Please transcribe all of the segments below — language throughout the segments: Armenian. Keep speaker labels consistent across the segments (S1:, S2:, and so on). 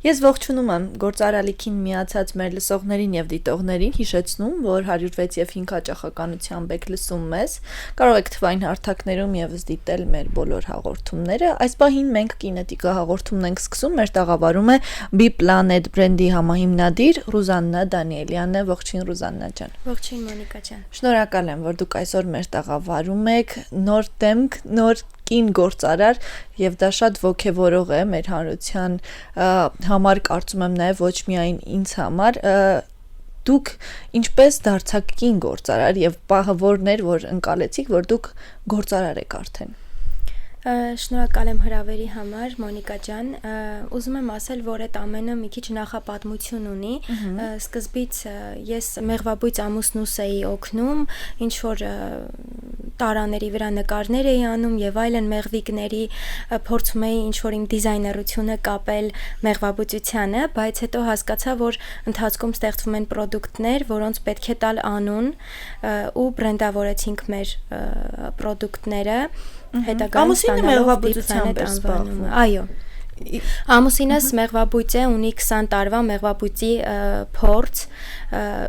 S1: Ես ողջունում եմ գործարալիքին միացած մեր լսողներին եւ դիտողներին, հիշեցնում, որ 106 եւ 5 հաճախականությամբ եք լսում մեզ, կարող եք թվային հարթակներում եւս դիտել մեր բոլոր հաղորդումները։ Այս պահին մենք կինետիկա հաղորդումն ենք սկսում, մեր տաղավարում է B-Planet բրենդի համահիմնադիր Ռուզաննա Դանիելյանը։ Ողջույն Ռուզաննա ջան։
S2: Ողջույն Մոնիկա ջան։
S1: Շնորհակալ եմ, որ դուք այսօր մեր տաղավարում եք, նոր դեմք, նոր կին գործարար եւ դա շատ ոգեվորող է մեր հանրության համար, կարծում եմ նաեւ ոչ միայն ինձ համար։ Դուք ինչպես դարձաք կին գործարար եւ պահը որն էր, որ ընկալեցիք, որ դուք գործարար եք արդեն։
S2: Շնորհակալ եմ հրավերի համար, Մոնիկա ջան։ Ուզում եմ ասել, որ այդ ամենը մի քիչ նախապատմություն ունի։ Սկզբից ես մեղվաբույծ ամուսնուս էի օգնում, ինչ որ տարաների վրա նկարներ էի անում եւ այլն մեղվիկների, փորձում էի ինչ որ իմ դիզայներությունը կապել մեղվաբույծությանը, բայց հետո հասկացա, որ ընթացքում ստեղծվում են պրոդուկտներ, որոնց պետք է տալ անուն ու բրենդավորեցինք մեր պրոդուկտները։
S1: Ամուսինը մեղվաբույծությամբ է զբաղվում։
S2: Այո։ Ամուսինս մեղվաբույծ է, ունի 20 տարվա մեղվաբույծի փորձ,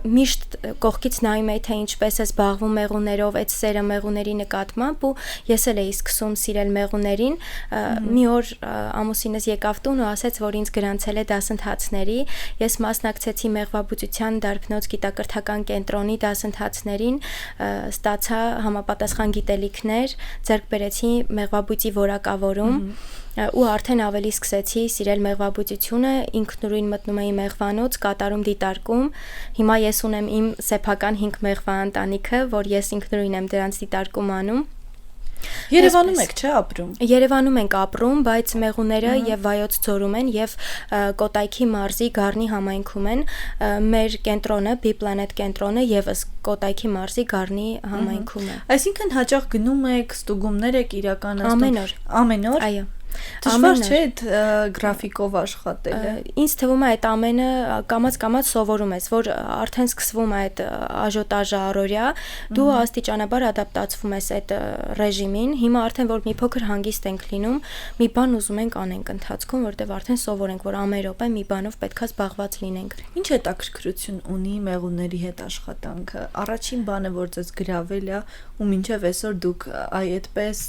S2: միշտ կողքից նայում էի, թե ինչպես է զբաղվում մեղուներով, այդ սերը մեղուների նկատմամբ ու ես էլ էի սկսում սիրել մեղուներին։ Մի օր ամուսինս եկավ տուն ու ասաց, որ ինձ գրանցել է դասընթացների, ես մասնակցեցի մեղվաբույծության դարբնոց գիտակրթական կենտրոնի դասընթացներին, ստացա համապատասխան գիտելիքներ, ձեռք բերեցի մեղվաբույծի որակավորում ու արդեն ավելի սկսեցի սիրել մեղվաբույծությունը, ինքնուրույն մտնում էի մեղվանոց, կատարում դիտարկում։ Հիմա ես ունեմ իմ սեփական 5 մեղվա ընտանիքը, որ ես ինքնուրույն եմ դրանց դիտարկում անում։
S1: Երևանում եք, չէ՞ ապրում։
S2: Երևանում ենք ապրում, բայց մեղուները եւ Վայոց ձորում են եւ Կոտայքի մարզի Գառնի համայնքում են։ Մեր կենտրոնը, B-Planet կենտրոնը եւս Կոտայքի մարզի Գառնի համայնքում է։
S1: Այսինքն հաճախ գնում եք, ստուգումներ եք իրականացնում։
S2: Ամեն օր։
S1: Ամեն օր։
S2: Այո։
S1: Դժվար չէ այդ գրաֆիկով աշխատելը։
S2: Ինձ թվում է այդ ամենը կամաց սովորում ես, որ արդեն սկսվում է այդ աժոտաժը առօրյա, դու աստիճանաբար ադապտացվում ես այդ ռեժիմին։ Հիմա արդեն որ մի փոքր հանգիստ ենք լինում, մի բան ուզում ենք անենք ընթացքում, որտեղ արդեն սովորենք, որ ամեն րոպե մի բանով պետքա զբաղված լինենք։
S1: Ինչ հետաքրքրություն ունի մեղուների հետ աշխատանքը։ Առաջին բանը, որ ձեզ գրավել է ու մինչև այսօր դուք այդպես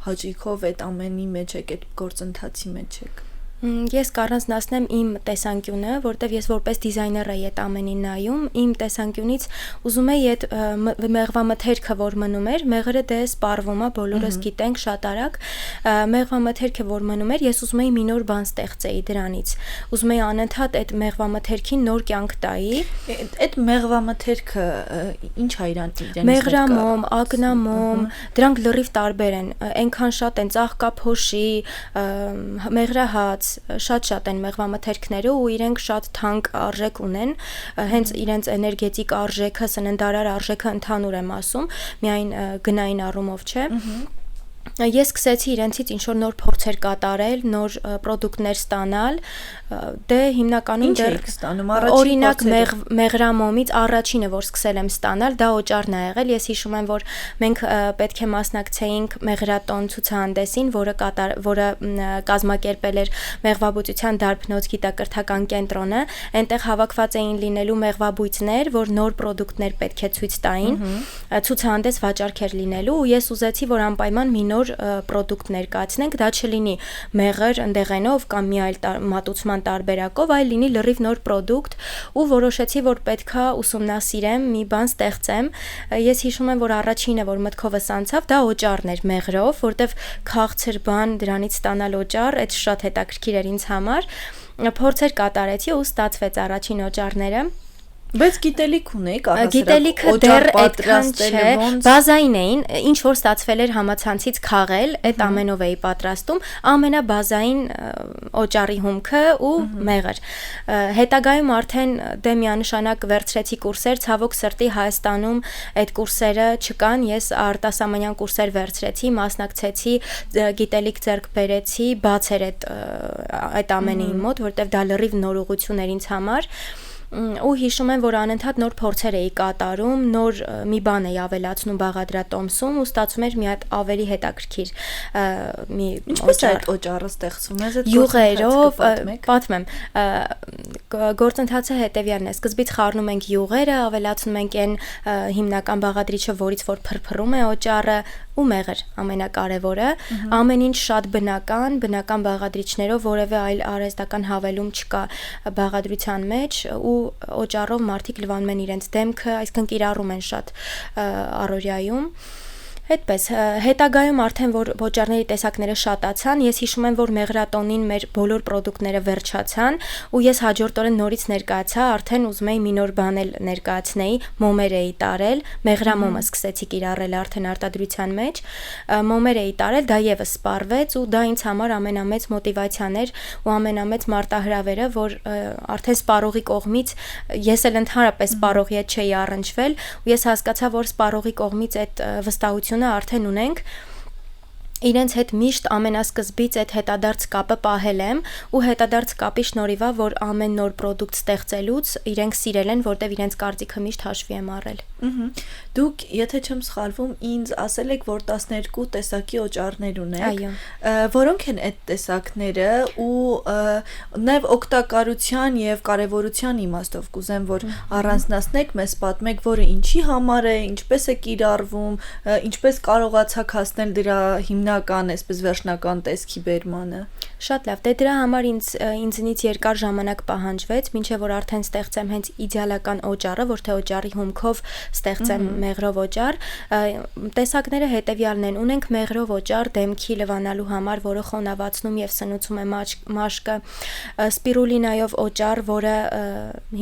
S1: հաճիկով այդ ամենի մեջ եք, այդ գործընթացի մեջ եք։
S2: Ես կառանձնացնեմ իմ տեսանկյունը, որտեվ ես որպես դիզայներ էի այդ ամենին նայում, իմ տեսանկյունից ուզում էի այդ մեղվամթերքը, որ մնում էր, մեղրը դե սպառվում է, բոլորս գիտենք շատ արագ, մեղվամթերքը, որ մնում էր, ես ուզում էի մի նոր բան ստեղծեի դրանից։ Ուզում էի անընդհատ այդ մեղվամթերքին նոր կյանք տայի։
S1: Այդ մեղվամթերքը ինչ է իրեն։
S2: Մեղրամոմ, ակնամոմ, դրանք լրիվ տարբեր են, այնքան շատ են ծաղկափոշի, մեղրահաց, շատ են մեղվամթերքները ու իրենք շատ թանկ արժեք ունեն, հենց իրենց էներգետիկ արժեքը, սննդարար արժեքը ընդհանուր եմ ասում, միայն գնային առումով չէ։ Ես սկսեցի իրենցից ինչ-որ նոր փորձեր կատարել, նոր պրոդուկտներ ստանալ, դե հիմնականում դեռ օրինակ մեղրամոմից առաջինը, որ սկսել եմ ստանալ, դա օճառն է եղել, ես հիշում եմ, որ մենք պետք է մասնակցեինք մեղրատոն ցուցահանդեսին, որը կազմակերպել էր մեղվաբույծության դարբնոց գիտակրթական կենտրոնը, այնտեղ հավաքված էին լինելու մեղվաբույծներ, որ նոր պրոդուկտներ պետք է ցույց տային, ցուցահանդես վաճառք էր լինելու ու ես ուզեցի, որ անպայման մի նոր պրոդուկտ ներկայացնենք, դա չլինի մեղր ընդեղենով կամ մի այլ մատուցման տարբերակով, այլ լինի լրիվ նոր պրոդուկտ ու որոշեցի, որ պետքա ուսումնասիրեմ, մի բան ստեղծեմ։ Ես հիշում եմ, որ առաջինը, որ մտքովս անցավ, դա օճառն էր մեղրով, որտեվ քաղցր բան դրանից ստանալ օճառ, այդ շատ հետաքրքիր էր ինձ համար։ Փորձեր կատարեցի ու ստացվեց առաջին օճառները։
S1: Բայց գիտելիք ունեիք առասարակ։
S2: Գիտելիքը դեռ այդքան չէ, բազային էին, ինչ որ ստացվել էր համացանցից քաղել, այդ ամենով էի պատրաստում, ամենաբազային օճառի հումքը ու մեղր։ Հետագայում արդեն դե միանշանակ վերցրեցի կուրսեր, ցավոք սրտի Հայաստանում այդ կուրսերը չկան, ես արտասահմանյան կուրսեր վերցրեցի, մասնակցեցի, գիտելիք ձեռք բերեցի, բաց էր այդ ամենի իմ մոտ, որտեղ դա լրիվ նոր ուղղություն էր ինձ համար։ ու հիշում եմ, որ անընդհատ նոր փորձեր էի կատարում, նոր մի բան էի ավելացնում բաղադրատոմսում ու ստացվում էր մի հատ ավելի հետաքրքիր մի
S1: Ինչպես է այդ օճառը ստեղծվում է, այդ
S2: յուղերով, պատմեմ, գործընթացը հետևյալն է, սկզբից խառնում ենք յուղերը, ավելացնում ենք այն հիմնական բաղադրիչը, որից որ փրփրում է օճառը ու մեղր, ամենակարևորը, ամեն ինչ շատ բնական բաղադրիչներով, որևէ այլ արհեստական հավելում չկա բաղադրության մեջ ու օճառով մարդիկ լվանում են իրենց դեմքը, այսինքն կիրառում են շատ առօրյայում։ Այդպես, հետագայում արդեն որ օճառների տեսակները շատացան, ես հիշում եմ, որ մեղրատոնին մեր բոլոր պրոդուկտները վերջացան ու ես հաջորդ օրը նորից ներկայացա, արդեն ուզում էի մի նոր բան էլ ներկայացնեի, մոմեր էի տարել, մեղրամոմը սկսեցի կիրառել արդեն արտադրության մեջ, մոմեր էի տարել, դա եւս սպառվեց ու դա ինձ համար ամենամեծ մոտիվացիան էր ու ամենամեծ մարտահրավերը, որ արդեն սպառողի կողմից ես էլ ընդհանրապես սպառողի հետ չէի առնչվել ու ես հասկացա, որ սպառողի կողմից այդ վստահությունը արդեն ունենք իրենց հետ միշտ ամենասկզբից այդ հետադարձ կապը պահել եմ ու հետադարձ կապի շնորհիվ որ ամեն նոր պրոդուկտ ստեղծելուց իրենք սիրել են, որտեվ իրենց կարծիքը միշտ հաշվի եմ առել։
S1: Դուք, եթե չեմ սխալվում, ինձ ասել եք, որ 12 տեսակի օճառներ ունեք, որոնք են այդ տեսակները ու նաև օգտակարության եւ կարեւորության իմաստով կուզեմ, որ առանձնացնեք, մեզ պատմեք, որը ինչի համար է, ինչպես է կիրառվում, ինչպես կարողացաք հասնել դրա հիմնական, այսպես վերջնական տեսքի բերմանը։
S2: Շատ լավ, դե դրա համար ինձնից երկար ժամանակ պահանջվեց, մինչև որ արդեն ստեղծեմ հենց իդեալական օճառը, որ թե օճառի հումքով ստեղծեմ մեղրով օճառ։ Տեսակները հետևյալն են, ունենք մեղրով օճառ դեմքի լվանալու համար, որը խոնավացնում եւ սնուցում է մաշկը, սպիրուլինայով օճառ, որը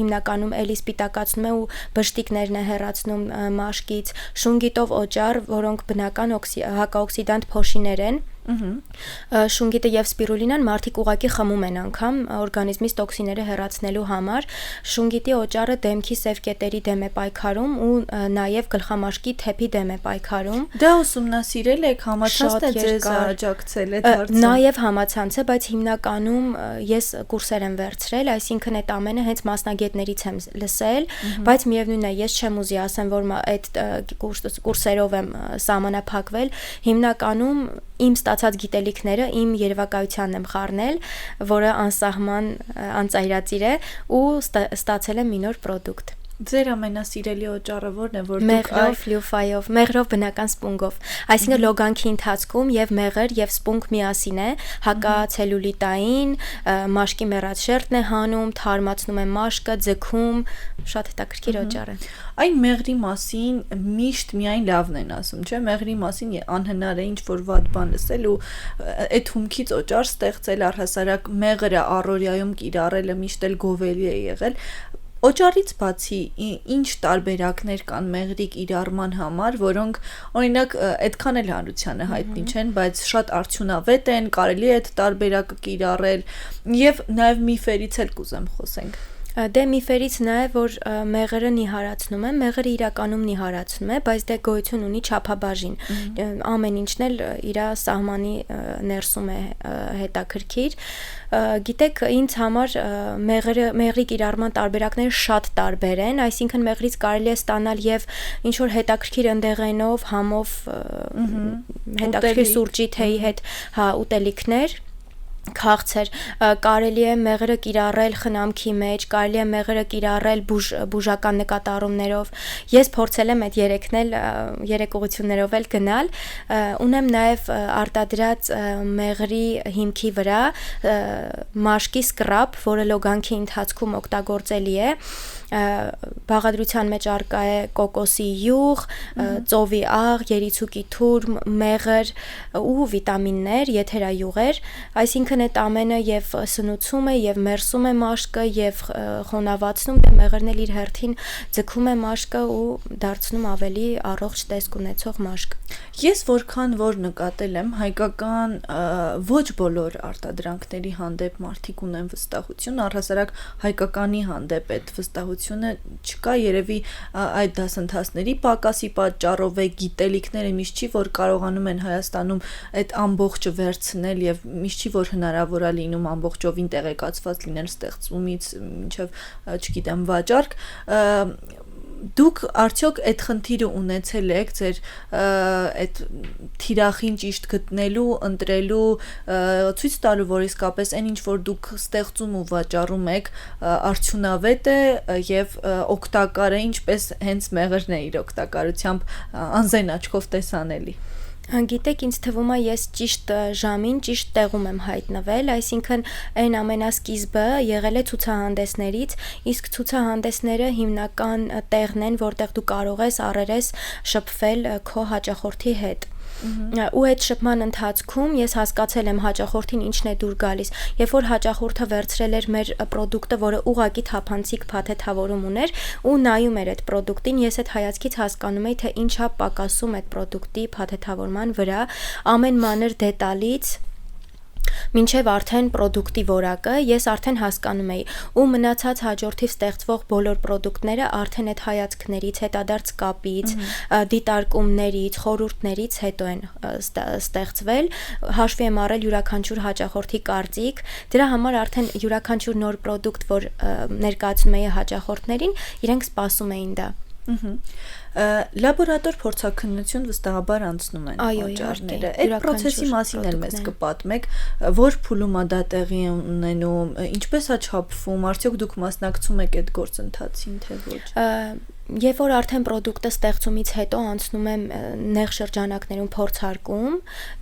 S2: հիմնականում էլի սպիտակացնում է ու բշտիկներն է հեռացնում մաշկից, շունգիտով օճառ, որոնք բնական հակաօքսիդանտ փոշիներ են։ Շունգիտը եւ սպիրուլինան մարդիկ ուղակի խմում են անգամ օրգանիզմից տոքսինները հեռացնելու համար։ Շունգիտի օճառը դեմքի սև կետերի դեմ է պայքարում ու նաեւ գլխամաշկի թեփի դեմ է պայքարում։
S1: Դա ուսումնասիրել եք, համացանց է ձեզ աջակցել այդ հարցը։
S2: Նաեւ համացանց է, բայց հիմնականում ես կուրսեր եմ վերցրել, այսինքն այդ ամենը հենց մասնագետներից եմ լսել, բայց միևնույնն է, ես չեմ ուզի ասեմ, որ այդ կուրսերով եմ սահմանափակվել, հիմնականում իմ ստացած գիտելիքները իմ երևակայությանն եմ խառնել, որը անսահման անծայրածիր է ու ստացել եմ մի նոր պրոդուկտ։
S1: Ձեր ամենասիրելի օճառը որն է, որ
S2: մեղրով, լյուֆայով, մեղրով բնական սպունգով, այսինքն լոգանքի ընթացքում եւ մեղր եւ սպունգ միասին է, հակացելյուլիտային, մաշկի մեռած շերտն է հանում, թարմացնում է մաշկը, ձգում, շատ հետաքրքիր օճառ է։
S1: Այն մեղրի մասին միշտ միայն լավն են ասում, չէ՞, մեղրի մասին անհնար է ինչ որ վատ բան լսել ու այդ հումքից օճառ ստեղծել առհասարակ մեղրը առօրյայում կիրառելը միշտ էլ գովելի է եղել։ Օճառից բացի ինչ տարբերակներ կան մեղրի կիրառման համար, որոնք օրինակ այդքան էլ հանրությանը հայտնի չեն, բայց շատ արդյունավետ են, կարելի է այդ տարբերակը կիրառել եւ նաեւ միֆերից էլ կուզեմ խոսենք։
S2: Դե միֆերից նա է, որ մեղրը նիհարացնում է, մեղրը իրականում նիհարացնում է, բայց դե գոյություն ունի չափաբաժին։ Ամեն ինչն էլ իր սահմանի ներսում է հետաքրքիր։ Գիտեք, ինձ համար մեղրի կիրառման տարբերակները շատ տարբեր են, այսինքն մեղրից կարելի է ստանալ եւ ինչ որ հետաքրքիր ընդեղենով, համով, հետաքրքիր սուրճի թեյի հետ, ուտելիքներ, քաղցր, կարելի է մեղրը կիրառել խնամքի մեջ, կարելի է մեղրը կիրառել բուժական նկատառումներով։ Ես փորձել եմ այդ երեք ուղղություններով էլ գնալ։ Ունեմ նաև արտադրած մեղրի հիմքի վրա մաշկի սկրաբ, որը լոգանքի ընթացքում օգտագործելի է։ Բաղադրության մեջ առկա է կոկոսի յուղ, ծովի աղ, երիցուկի թուր, մեղր ու վիտամիններ, եթերայուղեր, այսինքն այդ ամենը եւ սնուցում է եւ մերսում է մաշկը եւ խոնավացնում, դե մեղրն էլ իր հերթին ձգում է մաշկը ու դարձնում ավելի առողջ տեսք ունեցող մաշկ։
S1: Ես որքան որ նկատել եմ, հայկական ոչ բոլոր արտադրանքների հանդեպ մարդիկ ունեն վստահություն, առհասարակ հայկականի հանդեպ այդ վստահությունը չկա, երևի այդ դասընթացների պակասի պատճառով է, գիտելիքները միշտ չի որ կարողանում են Հայաստանում այդ ամբողջը վերցնել եւ միշտ չի որ հնարավոր է լինում ամբողջովին տեղեկացված լինել ստեղծումից մինչև, չգիտեմ, վաճառք, դուք արդյոք այդ խնդիրը ունեցել եք ձեր այդ թիրախին ճիշտ գտնելու, ընտրելու, ցույց տալու, որ իսկապես այն ինչ որ դուք ստեղծում ու վաճառում եք արդյունավետ է եւ օգտակար է, ինչպես հենց մեղրն է իր օգտակարությամբ անզեն աչքով տեսանելի։
S2: Գիտեք, ինձ թվում է ես ճիշտ ժամին, ճիշտ տեղում եմ հայտնվել, այսինքն այն ամենասկիզբը եղել է ցուցահանդեսներից, իսկ ցուցահանդեսները հիմնական տեղն են, որտեղ դու կարող ես առերես շփվել քո հաճախորդի հետ։ Ու այդ շփման ընթացքում ես հասկացել եմ հաճախորդին ինչն է դուր գալիս, երբ որ հաճախորդը վերցրել էր մեր պրոդուկտը, որը ուղղակի թափանցիկ փաթեթավորում ուներ ու նայում էր այդ պրոդուկտին, ես այդ հայացքից հասկանում էի, թե ինչա պակասում այդ պրոդուկտի փաթեթավորման վրա, ամեն մանր դետալից մինչև արդեն պրոդուկտի որակը ես արդեն հասկանում էի ու մնացած հաջորդիվ ստեղծվող բոլոր պրոդուկտները արդեն այդ հայացքներից, հետադարձ կապից, դիտարկումներից, խորհուրդներից հետո են ստեղծվել, հաշվի եմ առել յուրաքանչյուր հաճախորդի կարծիք, դրա համար արդեն յուրաքանչյուր նոր պրոդուկտ, որ ներկայացնում էի հաճախորդներին, իրենք սպասում էին դա։
S1: Լաբորատոր փորձաքննություն վստահաբար անցնում են վաճառները։ Այդ process-ի մասին էլ մեզ կպատմեք, որ փուլում է դա տեղի ունենում, ինչպես է չափվում, արդյոք դուք մասնակցում եք այդ գործընթացին, թե ոչ։
S2: Երբ որ արդեն պրոդուկտը ստեղծումից հետո անցնում եմ նեղ շրջանակներում փորձարկում,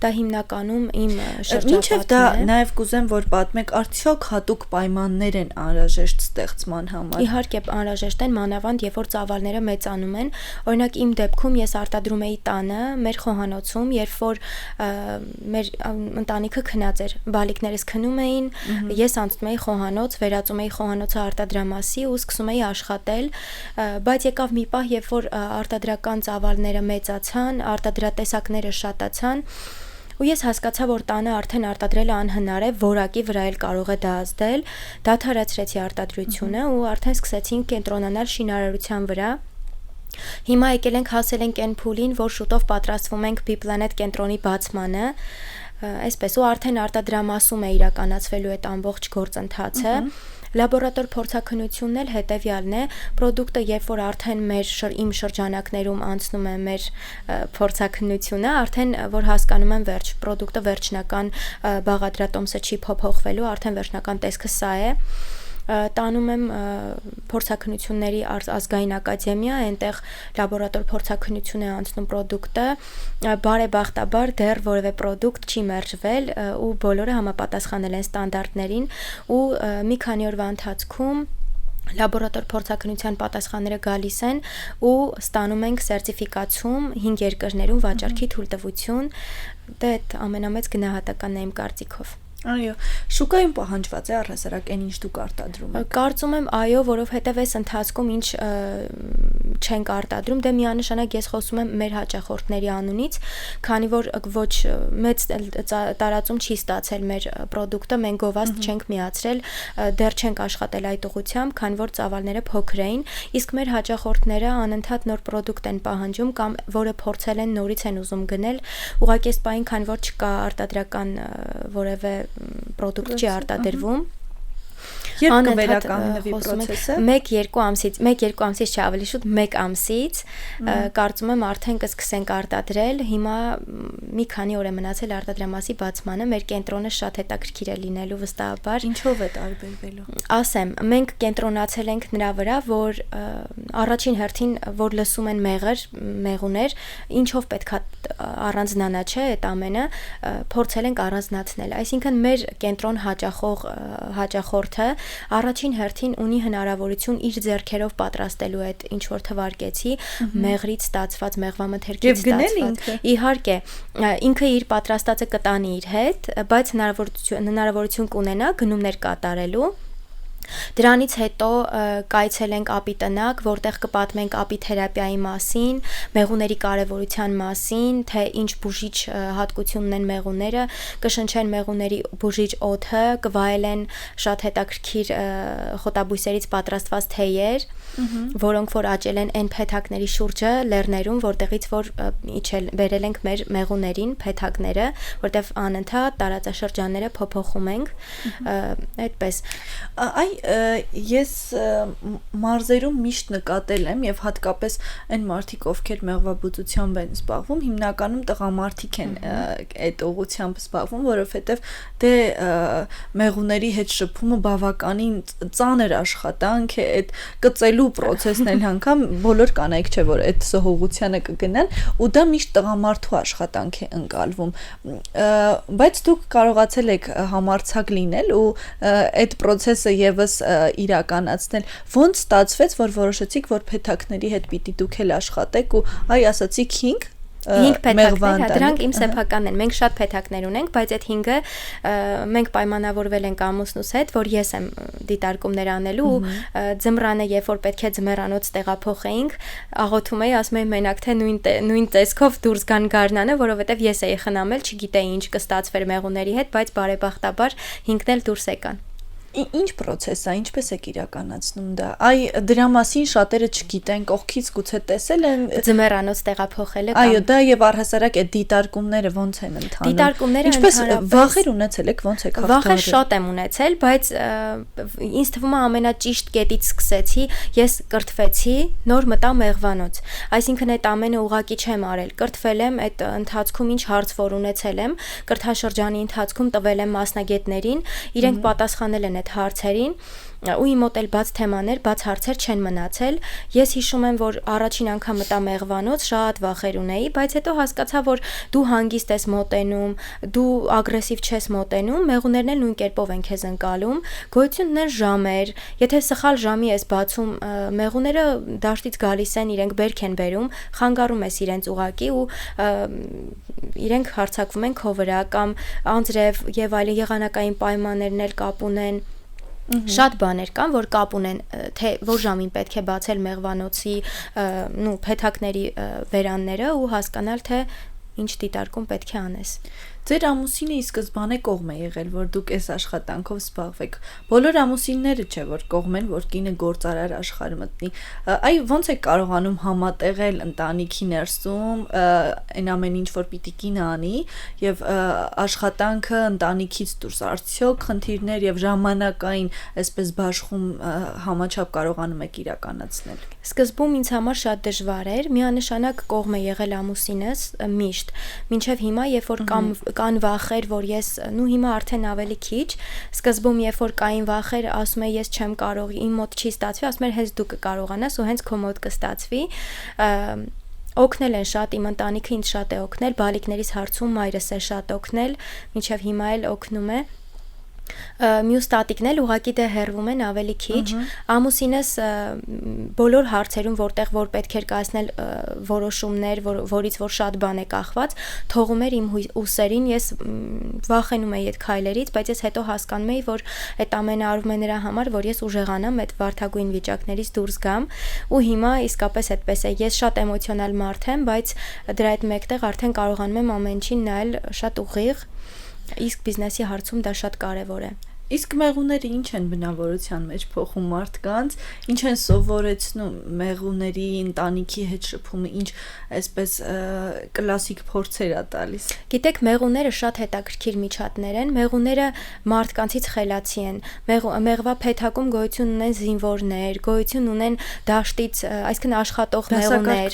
S2: դա հիմնականում իմ շրջապատն է։
S1: Մինչև դա նաև կուզեմ, որ պատմեք, արդյոք հատուկ պայմաններ են անհրաժեշտ ստեղծման համար։
S2: Իհարկե անհրաժեշտ են, մանավանդ երբ որ ծավալները մեծանում են, օրինակ իմ դեպքում ես արտադրում էի տանը, մեր խոհանոցում, երբ որ մեր ընտանիքը քնած էր, բալիկներս քնում էին, ես անցնում էի խոհանոց, վերածում էի խոհանոցը արտադրամասի ու սկսում էի աշխատել, բայց եկավ մի պահ, երբ որ արտադրական ծավալները մեծացան, արտադրատեսակները շատացան, ու ես հասկացա, որ տանը արդեն արտադրելը անհնար է, որակի վրա էլ կարող է դա ազդել, դադարեցրեցի արտադրությունը ու արդեն սկսեցինք կենտրոնանալ շինարարության վրա։ Հիմա եկել ենք հասել ենք այն փուլին, որ շուտով պատրաստվում ենք Bplanet կենտրոնի բացմանը, այսպես ու արդեն արտադրամասում է իրականացվելու այդ ամբողջ գործընթացը։ Լաբորատոր փորձաքննությունն էլ հետևյալն է, պրոդուկտը երբ որ արդեն իմ շրջանակներում անցնում է մեր փորձաքննությունը, արդեն որ հասկանում եմ պրոդուկտը վերջնական բաղադրատոմսը չի փոփոխվելու, արդեն վերջնական տեսքը սա է, տանում եմ փորձաքննությունների ազգային ակադեմիա, այնտեղ լաբորատոր փորձաքննություն է անցնում պրոդուկտը, բարեբախտաբար դեռ որևէ պրոդուկտ չի մերժվել ու բոլորը համապատասխանել են ստանդարտներին ու մի քանի օրվա ընթացքում լաբորատոր փորձաքննության պատասխանները գալիս են ու ստանում ենք սերտիֆիկացում 5 երկրներում վաճառքի թույլտվություն, դա այդ ամենամեծ գնահատականն է իմ կարծիքով։
S1: Այո, շուկայում պահանջված է առհասարակ այն ինչ դուք արտադրում եք։
S2: Կարծում եմ այո, որովհետև այս ընթացքում ինչ չենք արտադրում, դե միանշանակ ես խոսում եմ մեր հաճախորդների անունից, քանի որ ոչ մեծ տարածում չի ստացել մեր պրոդուկտը, մենք գովազդ չենք միացրել, դեռ չենք աշխատել այդ ուղղությամբ, քանի որ ծավալները փոքր էին, իսկ մեր հաճախորդները անընդհատ նոր պրոդուկտ են պահանջում կամ որը փորձել են նորից են ուզում գնել, ուղղակի այս պահին, քանի որ չկա արտադրական որևէ պրոդուկտ չի արտադրվում,
S1: Երբ կվերականգնվի process-ը։
S2: 1-2 ամսից չէ, ավելի շուտ 1 ամսից, կարծում եմ արդեն կսկսենք արտադրել, հիմա մի քանի օր է մնացել արտադրամասի բացմանը, մեր կենտրոնը շատ հետաքրքիր է լինելու վստահաբար։
S1: Ինչով է տարբերվելու։
S2: Ասեմ, մենք կենտրոնացել ենք նրա վրա, որ առաջին հերթին, որ լսում են մեղուներ, ինչով պետքա առանձնանա, չէ, այդ ամենը, փորձել ենք առանձնացնել, այսինքն մեր կենտրոն հաճախորդը առաջին հերթին ունի հնարավորություն իր ձեռքերով պատրաստելու այդ ինչ որ թվարկեցի, մեղրից ստացված, մեղվամթերքից ստացված։ Իհարկե, ինքը իր պատրաստածը կտանի իր հետ, բայց հնարավորություն կունենա գնումներ կատարելու Դրանից հետո կայցելենք ապի տնակ, որտեղ կպատմենք ապի թերապիայի մասին, մեղուների կարևորության մասին, թե ինչ բուժիչ հատկություն ունեն մեղուները, կշնչեն մեղուների բուժիչ օդը, կվայելեն շատ հետաքրքիր խոտաբույսերից պատրաստված թեյեր, որոնք որ աճել են այն փեթակների շուրջը լեռներում, որտեղից որ բերել ենք մեր մեղուներին փեթակները, որտեղ անընդհատ տարածաշրջանները փոփոխում ենք, այդպես։
S1: Ես մարզերում միշտ նկատել եմ եւ հատկապես այն մարդիկ, ովքեր մեղվաբուծությամբ են զբաղվում, հիմնականում տղամարդիկ են այդ ուղղությամբ զբաղվում, որովհետեւ դե մեղուների հետ շփումը բավականին ծանր աշխատանք է, այդ կծելու process-ն էլ անգամ բոլոր կանայք չէ որ այդ սահողությանը կգնան ու դա միշտ տղամարդու աշխատանք է ընկալվում, բայց դուք կարողացել եք համարձակ լինել ու այդ process-ը եւս իրականացնել, ոնց ստացվեց, որ որոշեցիք, որ փեթակների հետ պիտի դուք էլ աշխատեք ու ասացիք
S2: 5 փեթակներ, դրանք իմ սեփականն են, մենք շատ փեթակներ ունենք, բայց այդ 5-ը մենք պայմանավորվել ենք ամուսնուս հետ, որ ես եմ դիտարկումներ անելու ու ձմռանը, երբ որ պետք է ձմեռանոց տեղափոխեինք, աղոթում էի, ասում էի մենակ թե նույն տեսքով դուրս գան գարնանը, որովհետև ես էի խնամել, չգիտեի ինչ կստացվեր մեղուների հետ, բայց բարեբախտաբար 5-ն էլ դուրս եկան։
S1: Ինչ process է, ինչպես եք իրականացնում դա։ Դրա մասին շատերը չգիտեն, կողքից գուցե տեսել են
S2: ձմեռանոց տեղափոխելը։
S1: Այո, դա եւ առհասարակ այդ դիտարկումները ոնց են ընթանում։
S2: Դիտարկումները
S1: ինչպես վախեր ունեցել եք, ոնց եք հաղթահարել։
S2: Վախեր շատ եմ ունեցել, բայց ինձ թվում է ամենաճիշտ կետից սկսեցի, ես կրթվեցի, նոր մտա մեղվանոց։ Այսինքն այդ ամենը ուղղակի չեմ արել։ Կրթվել եմ այդ ընթացքում ինչ հարց որ ունեցել եմ, կրթաշրջանի ընթացքում տվել եմ մասնագետներին, իրենք պատասխանել են այդ հարցերին ու իմ մոտ էլ բաց թեմաներ, բաց հարցեր չեն մնացել։ Ես հիշում եմ, որ առաջին անգամ մտա մեղվանոց, շատ վախեր ունեի, բայց հետո հասկացա, որ դու հանգիստ ես մոտենում, դու ագրեսիվ չես մոտենում, մեղուներն էլ նույն կերպով են քեզ ընկալում, գոյություն ունեն ժամեր, եթե սխալ ժամի ես բացում, մեղուները դաշտից գալիս են, իրենք բերք են բերում, խանգարում ես իրենց ուղակի ու իրենք հարձակվում են քո վրա կամ անձրև եւ այլ եղանակային պայմաններն էլ կապ ունեն։ Շատ բաներ կան, որ կապ ունեն, թե որ ժամին պետք է բացել մեղվանոցի փեթակների վերանները ու հասկանալ, թե ինչ դիտարկում պետք է անես։
S1: Ձեր ամուսինը ի սկզբանե կողմ է եղել, որ դուք այս աշխատանքով զբաղվեք։ Բոլոր ամուսինները չէ, որ կողմ են, որ կինը գործարար աշխարհ մտնի։ Ոնց եք կարողանում համատեղել ընտանիքի ներսում այն ամեն ինչ, որ պիտի կինը անի, եւ աշխատանքը ընտանիքից դուրս, արդյոք խնդիրներ եւ ժամանակային այսպես բաշխում համաչափ կարողանում եք իրականացնել։
S2: Սկզբում ինձ համար շատ դժվար էր, միանշանակ կողմ է եղել ամուսինս միշտ, մինչև հիմա, երբ որ կան վախեր, որ ես հիմա արդեն ավելի քիչ, սկզբում երբ որ կային վախեր, ասում եմ ես չեմ կարող, իմ մոտ չի ստացվի, ասում եմ հենց դու կկարողանաս ու հենց քո մոտ կստացվի։ Օգնել են շատ, իմ ընտանիքը ինձ շատ է օգնել, բալիկներիս հարցում մայրս է շատ օգնել, մինչև հիմա էլ օգնում է։ Մյուս տատիկն էլ ուղղակի դե հեռվում են ավելի քիչ, ամուսինս բոլոր հարցերում, որտեղ որ պետք էր կայացնել որոշումներ, որից որ շատ բան է կախված, թողում էր իմ ուսերին, ես վախենում էի այդ քայլերից, բայց ես հետո հասկանում էի, որ այդ ամենը արվում է նրա համար, որ ես ուժեղանամ այդ վարդագույն վիճակներից դուրս գամ, ու հիմա իսկապես այդպես է, ես շատ էմոցիոնալ մարդ եմ, բայց դրա հետ մեկտեղ արդեն կարողանում եմ ամեն ինչին նայել շատ ուղիղ, իսկ բիզնեսի հարցում դա շատ կարևոր է։
S1: Իսկ մեղուները ինչ են բնավորության մեջ փոխում մարդկանց, ինչ են սովորեցնում մեղուների ընտանիքի հետ շփումը, ինչ այսպես կլասիկ փորձեր է տալիս։
S2: Գիտեք, մեղուները շատ հետաքրքիր միջատներ են, մեղուները մարդկանցից խելացի են։ Մեղվա փեթակում գոյություն ունեն զինվորներ, գոյություն ունեն դաշտից, այսինքն աշխատող մեղուներ։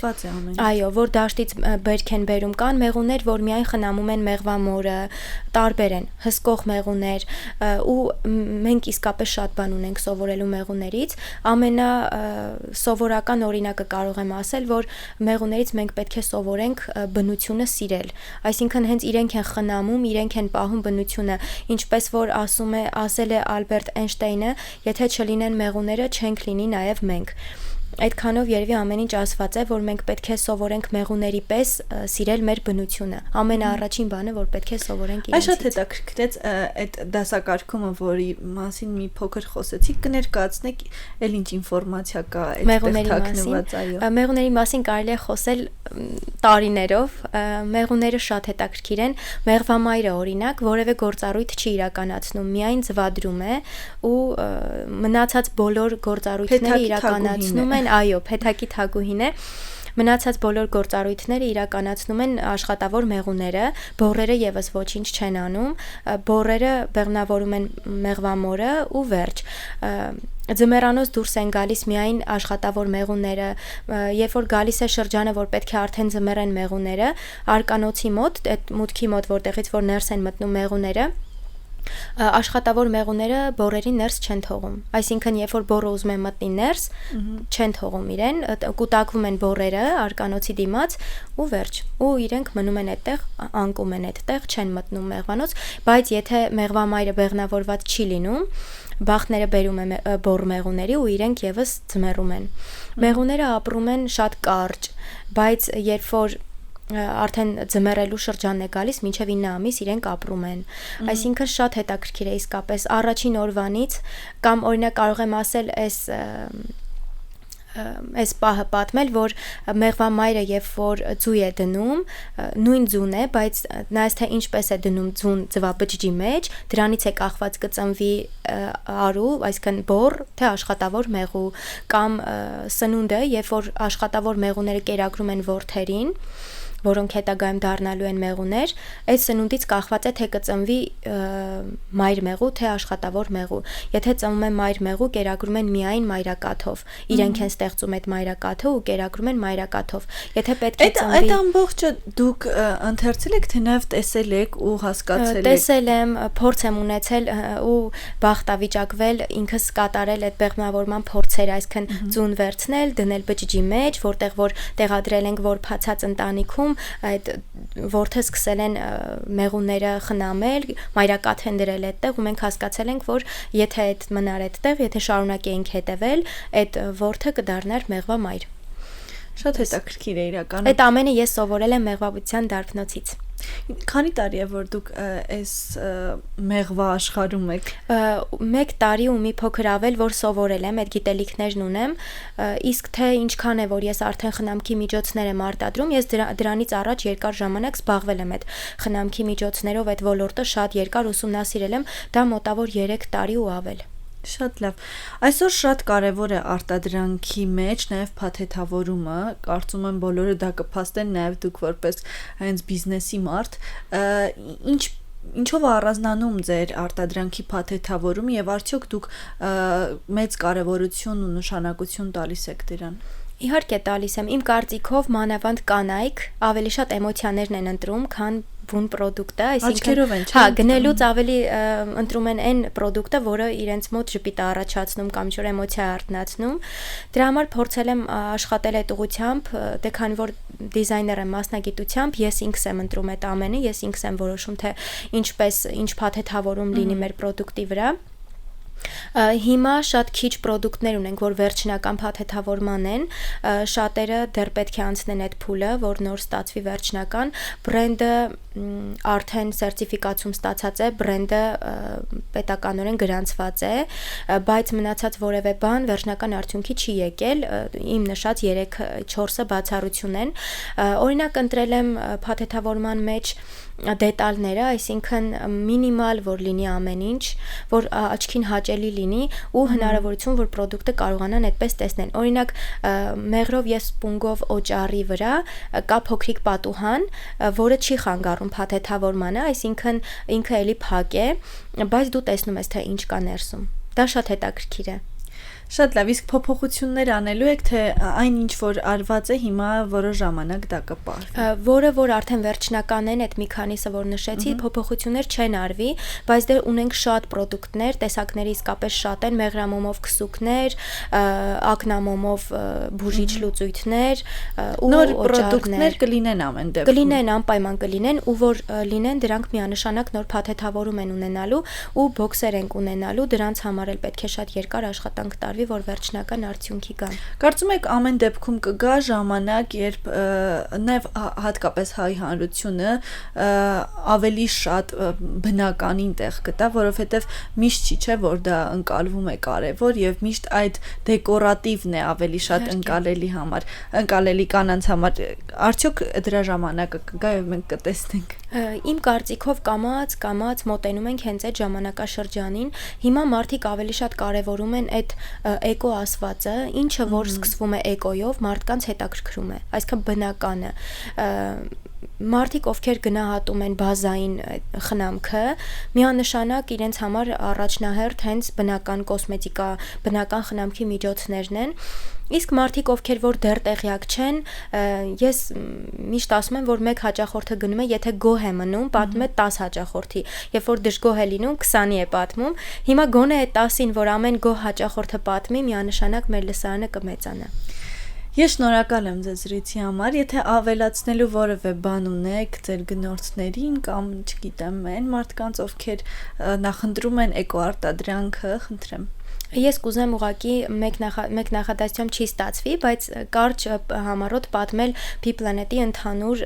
S2: Այո, որ դաշտից բերք են բերում, կան մեղուներ, որ միայն խնամում են մեղվամորը, տարբեր են, հսկող մեղուներ ու մենք իսկապես շատ բան ունենք սովորելու մեղուներից, ամենասովորական օրինակը կարող եմ ասել, որ մեղուներից մենք պետք է սովորենք բնությունը սիրել, այսինքն հենց իրենք են խնամում, իրենք են պահում բնությունը, ինչպես որ ասել է Ալբերտ Էյնշտեյնը, եթե չլինեն մեղուները, չենք լինի նաև մենք։ այդքանով երևի ամեն ինչ ասված է, որ մենք պետք է սովորենք մեղուների պես սիրել մեր բնությունը։ Ամենաառաջին բանը, որ պետք է սովորենք իրենցից։
S1: Այս շատ հետաքրքրեց այդ դասակարգումը, որի մասին մի փոքր խոսեցիք, կներկայացնեք էլ ինչ ինֆորմացիա կա այդտեղ թաքնված, այո։
S2: Մեղուների մասին կարելի է խոսել տարիներով։ Մեղուները շատ հետաքրքիր են։ Մեղվամայրը օրինակ որևէ գործառույթ չի իրականացնում, միայն ձվադրում է ու մնացած բոլոր գործառույթները իրականացնում են, այո, փեթակի թագուհին է։ Մնացած բոլոր գործառույթները իրականացնում են աշխատավոր մեղուները, բոռերը եւս ոչինչ չեն անում, բոռերը բեղմնավորում են մեղվամորը ու վերջ։ Ձմեռանոց դուրս են գալիս միայն աշխատավոր մեղուները, երբ որ գալիս է շրջանը, որ պետք է արդեն ձմեռեն մեղուները, արկանոցի մոտ, այդ մուտքի մոտ, որտեղից որ ներս են մտնում մեղուները, աշխատավոր մեղուները բոռերին ներս չեն թողում, այսինքն երբ որ բոռը ուզում է մտնի ներս, չեն թողում իրեն, կուտակվում են բոռերը արկանոցի դիմաց ու վերջ, ու իրենք մնում են այդտեղ, անկում են այդտեղ, չեն մտնում մեղվանոց, բայց եթե մեղվամայրը բեղմնավորված չի լինում, բախտները բերում է բոռ մեղուների ու իրենք եւս ձմեռում են։ Մեղուները ապրում են շատ կարճ, բայց երբ որ արդեն ձմեռելու շրջանն է գալիս, մինչև 9 ամիս իրենք ապրում են։ Այսինքն շատ հետաքրքիր է իսկապես առաջին օրվանից, կամ օրինակ կարող եմ ասել այս պահը պատմել, որ մեղվամայրը երբ որ ձու է դնում, նույն ձուն է, բայց նայած թե ինչպես է դնում ձուն ձվաբջջի մեջ, դրանից է կախված կծնվի արու, այսինքն բոռ, թե աշխատավոր մեղու, կամ սնունդը, երբ որ աշխատավոր մեղուները կերակրում են որդերին, որոնք հետագայում դառնալու են մեղուներ, այդ սնունդից կախված է թե կծնվի մայր մեղու, թե աշխատավոր մեղու։ Եթե ծնվում է մայր մեղու, կերակրում են միայն մայրակաթով։ Իրենք են ստեղծում այդ մայրակաթը ու կերակրում են մայրակաթով։ Եթե պետք է ծնվի…
S1: Այդ ամբողջը դուք ընթերցել եք, թե նաև տեսել եք ու հասկացել եք։
S2: Տեսել եմ, փորձ եմ ունեցել ու բախտավիճակվել, ինքս կատարել այդ բեղմնավորման փորձերը, այսինքն ձուն վերցնել, դնել բջջի մեջ, որտեղ որ տեղադրել ենք որ փացած ընտանիքում այդ որդը սկսել են մեղուները խնամել, մայրակաթ են դրել այդտեղ ու մենք հասկացել ենք, որ եթե այդ մնար այդտեղ, եթե շարունակեինք հետևել, այդ որդը կդառնար մեղվամայր։
S1: Շատ հետաքրքիր է իրականում։
S2: Այդ ամենը ես սովորել եմ մեղվաբուծության դարբնոցից։
S1: Քանի տարի է որ դուք այս մեղվա աշխարհում եք։
S2: 1 տարի ու մի փոքր ավել, որ սովորել եմ, այդ գիտելիքներն ունեմ, իսկ թե ինչքան է որ ես արդեն խնամքի միջոցներ եմ արտադրում, ես դրանից առաջ երկար ժամանակ զբաղվել եմ այդ խնամքի միջոցներով, այդ ոլորտը շատ երկար ուսումնասիրել եմ, դա մոտավոր 3 տարի ու ավել։
S1: Շատ լավ։ Այսօր շատ կարևոր է արտադրանքի մեջ նաև փաթեթավորումը, կարծում եմ բոլորը դա կփաստեն, նաև դուք որպես հենց բիզնեսի մարդ, ինչով է առանձնանում ձեր արտադրանքի փաթեթավորումը եւ արդյոք դուք մեծ կարևորություն ու նշանակություն տալիս եք դրան։
S2: Իհարկե տալիս եմ, իմ կարծիքով մանավանդ կանայք ավելի շատ էմոցիաներն են ընտրում, քան բուն պրոդուկտը, այսինքն գնելուց ավելի ընտրում են այն պրոդուկտը, որը իրենց մոտ ժպիտ է առաջացնում կամ ինչ-որ էմոցիա արթնացնում։ Դրա համար փորձել եմ աշխատել այդ ուղղությամբ, դե քանի որ դիզայներ եմ մասնագիտությամբ, ես ինքս եմ ընտրում այդ ամենը, ես ինքս եմ որոշում, թե ինչ փաթեթավորում լինի մեր պրոդուկտի վրա։ Հիմա շատ քիչ պրոդուկտներ ունենք, որ վերջնական փաթեթավորման են, շատերը դեռ պետք է անցնեն այդ փուլը, որ նոր ստացվի վերջնական, բրենդը արդեն սերտիֆիկացում ստացած է, բրենդը պետականորեն գրանցված է, բայց մնացած որևէ բան վերջնական արդյունքի չի եկել, իմ նշած 3-4-ը բացառություն են, օրինակ ընտրել եմ փաթեթավորման մեջ դետալները, այսինքն մինիմալ որ լինի ամեն ինչ, որ աչքին հաճելի լինի ու հնարավորություն որ պրոդուկտը կարողանան այդպես տեսնել։ Օրինակ մեղրով եւ սպունգով օճառի վրա կա փոքրիկ պատուհան, որը չի խանգարում փաթեթավորմանը, այսինքն ինքը էլի փակ է, բայց դու տեսնում ես թե ինչ կա ներսում։ Դա շատ հետաքրքիր է։
S1: Շատ լավ, իսկ փոփոխություններ անելու եք, թե այն ինչ որ արված է հիմա որոշ ժամանակ դա կպահվի։
S2: Որը որ արդեն վերջնական են, այդ մի քանիսը որ նշեցի, փոփոխություններ չեն արվի, բայց դեռ ունենք շատ պրոդուկտներ, տեսակների իսկապես շատ են, մեղրամոմով քսուկներ, ակնամոմով բուժիչ լուծույթներ ու
S1: նոր պրոդուկտներ կլինեն ամեն դեպքում։
S2: Կլինեն, անպայման կլինեն ու որ լինեն, դրանք միանշանակ նոր փաթեթավորում են ունենալու ու բոքսեր են ունենալու, դրանց համար էլ պետք է շատ երկար աշխատանք կկատարվի, որ վերջնական արդյունքի գան։
S1: Կարծում եք ամեն դեպքում կգա ժամանակ, երբ նաև հատկապես հայ հանրությունը ավելի շատ բնականին տեղ կտա, որովհետև միշտ չի, չէ, որ դա ընկալվում է կարևոր եւ միշտ այդ դեկորատիվն է ավելի շատ ընկալելի կանանց համար։ Արդյոք դրա ժամանակը կգա եւ մենք կտեսնենք։
S2: Իմ կարծիքով կամաց մոտենում ենք հենց այդ ժամանակաշրջանին։ Հիմա մարդիկ ավելի շատ կարևորում են այդ էկո ասվածը, ինչը որ սկսվում է էկոյով, մարդկանց հետաքրքրում է, այսինքն բնականը։ Մարդիկ, ովքեր գնահատում են բազային խնամքը, միանշանակ իրենց համար առաջնահերթ հենց բնական կոսմետիկա, բնական խնամքի միջոցներն են։ Իսկ մարդիկ, ովքեր որ դեռ տեղյակ չեն, ես միշտ ասում եմ, որ մեկ հաճախորդը գնում է, եթե գոհ է մնում, պատմում է 10 հաճախորդի, երբ որ դժգոհ է լինում, 20-ի է պատմում։ Հիմա գոնե այդ 10-ին, որ ամեն գոհ հաճախորդը պատմի, միանշանակ մեր լսարանը կմեծանա։
S1: Ես շնորհակալ եմ ձեզ զրույցի համար, եթե ավելացնելու որևէ բան ունեք ձեր գնորդներին կամ, չգիտեմ, այն մարդկանց, ովքեր նախընտրում են էկոարտադրանքը, խնդրեմ։
S2: Ես կուզեմ ուղղակի մեկ նախադասությամբ չի ստացվի, բայց կարճ համառոտ պատմել P-Planet-ի ընդհանուր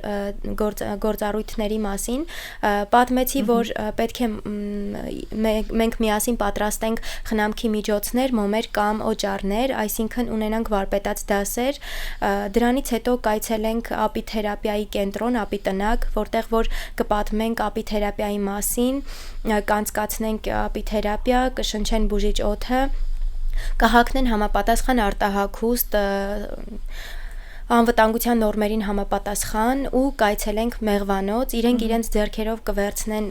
S2: գործառույթների մասին։ Պատմեցի, որ պետք է մենք միասին պատրաստենք խնամքի միջոցներ, մոմեր կամ օճառներ, այսինքն ունենանք վարպետաց դասեր, դրանից հետո կայցելենք ապիթերապիայի կենտրոն, ապիտնակ, որտեղ որ կպատմենք ապիթերապիայի մասին, կանցկացնենք ապիթերապիա, կշնչեն բուժիչ օդը, կհագնեն համապատասխան արտահագուստ, անվտանգության նորմերին համապատասխան ու կայցելենք մեղվանոց, իրենք իրենց ձեռքերով կվերցնեն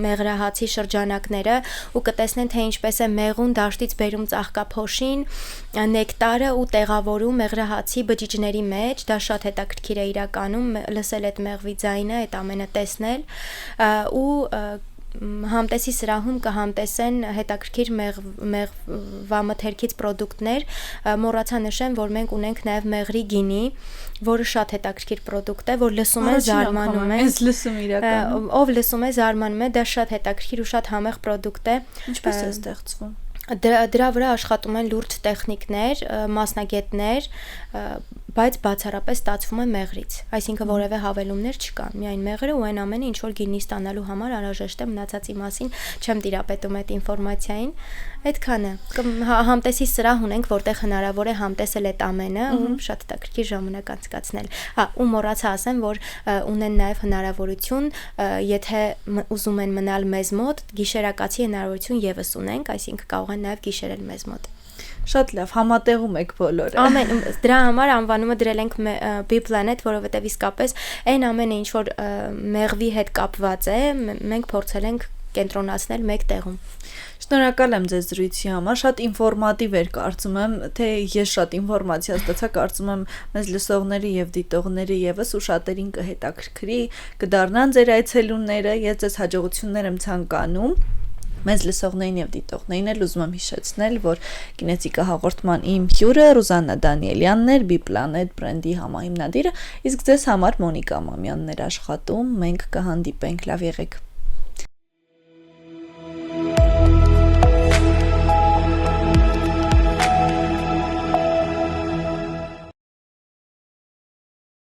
S2: մեղրահացի շրջանակները ու կտեսնեն, թե ինչպես է մեղուն դաշտից բերում ծաղկափոշին, նեկտարը ու տեղավորում մեղրահացի բջիջների մեջ, դա շատ հետաքրքիր է իրականում, լսել այդ մեղվի ձայնը, այդ ամենը տեսնել ու համտեսի սրահում կհամտեսեն հետաքրքիր մեղվամթերքից պրոդուկտներ, մոռացա նշեմ, որ մենք ունենք նաև մեղրի գինի, որը շատ հետաքրքիր պրոդուկտ է, որ լսում է զարմանում է, ով լսում է զարմանում է, դա շատ հետաքրքիր ու շատ համեղ պրոդուկտ է։
S1: Ինչպես է ստեղծվում։
S2: Դրա վրա աշխատում են լուրջ տեխնիկներ, մասնագետներ, բայց բացառապես ստացվում է մեղրից, այսինքն որևէ հավելումներ չկան, միայն մեղրը ու այն ամենը, ինչ որ գինի ստանալու համար անհրաժեշտ է, մնացածի մասին չեմ տիրապետում այդ ինֆորմացիային, այդքանը։ Համտեսի սրահ ունենք, որտեղ հնարավոր է համտեսել այդ ամենը ու շատ հետաքրքիր ժամանակ անցկացնել։ Ու մոռացա ասեմ, որ ունեն նաև հնարավորություն, եթե ուզում են մնալ մեզ մոտ, գիշերակացի հնարավորություն եւս ունենք, այսինքն կարող են նաև գիշերել մեզ մոտ։
S1: Շատ լավ, համատեղում եք բոլորը։
S2: Դրա համար անվանումը դրել ենք P-Planet, որովհետև իսկապես այն ամենը, ինչ որ մեղվի հետ կապված է, մենք փորձել ենք կենտրոնացնել մեկ տեղում։
S1: Շնորհակալ եմ ձեզ զրույցի համար, շատ ինֆորմատիվ էր, կարծում եմ, թե ես շատ ինֆորմացիա ստացա, կարծում եմ մեզ լսողները եւ դիտողները եւս ու շատերին կհետաքրքրի, կդառնան ձեր այցելունները, ես ձեզ հաջողություններ եմ ցանկանում։ Մեզ լսողներին եւ դիտողներին էլ ուզում եմ հիշեցնել, որ Կինետիկա հաղորդման իմ հյուրը Ռուզաննա Դանիելյանն էր, P-Planet բրենդի համահիմնադիրը, իսկ ձեզ համար Մոնիկա Մամյանն էր աշխատում, մենք կհանդիպենք, լավ եղեք։